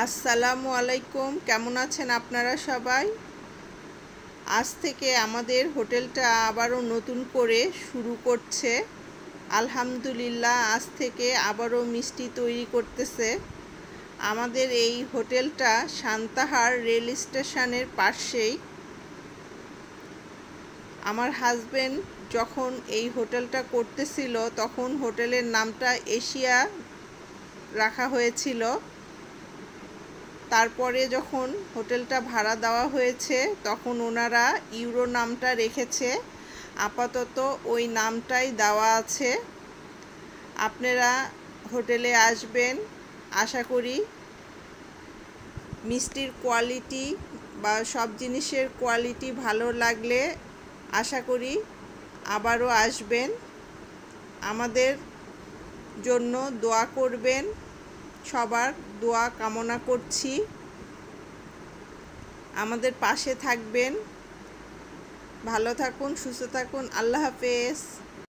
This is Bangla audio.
আসসালামু আলাইকুম। কেমন আছেন আপনারা সবাই? আজ থেকে আমাদের হোটেলটা আবারও নতুন করে শুরু করছে। আলহামদুলিল্লাহ, আজ থেকে আবারও মিষ্টি তৈরি করতেছে। আমাদের এই হোটেলটা সান্তাহার রেল স্টেশনের পাশেই। আমার হাজবেন্ড যখন এই হোটেলটা করতেছিল তখন হোটেলের নামটা এশিয়া রাখা হয়েছিল। তারপরে যখন হোটেলটা ভাড়া দেওয়া হয়েছে তখন ওনারা ইউরো নামটা রেখেছে। আপাতত ওই নামটাই দেওয়া আছে। আপনারা হোটেলে আসবেন, আশা করি মিষ্টির কোয়ালিটি বা সব জিনিসের কোয়ালিটি ভালো লাগলে আশা করি আবারও আসবেন। আমাদের জন্য দোয়া করবেন, সবার দোয়া কামনা করছি। আমাদের পাশে থাকবেন। ভালো থাকুন, সুস্থ থাকুন। আল্লাহ হাফেজ।